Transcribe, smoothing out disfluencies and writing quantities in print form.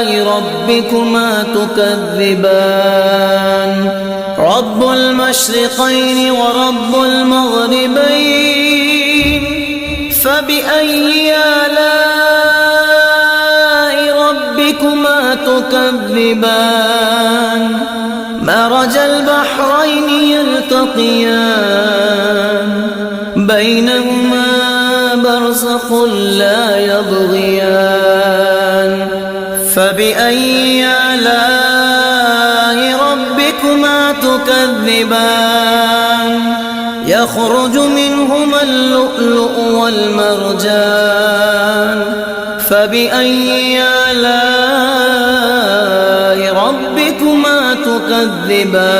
ربكما تكذبان رب المشرقين ورب المغربين فبأي آلاء ربكما تكذبان مرج البحرين يلتقيان بينهما برزخ لا يبغيان فبأي آلاء ربكما تكذبان يخرج منهما اللؤلؤ والمرجان فبأي آلاء ربكما تكذبان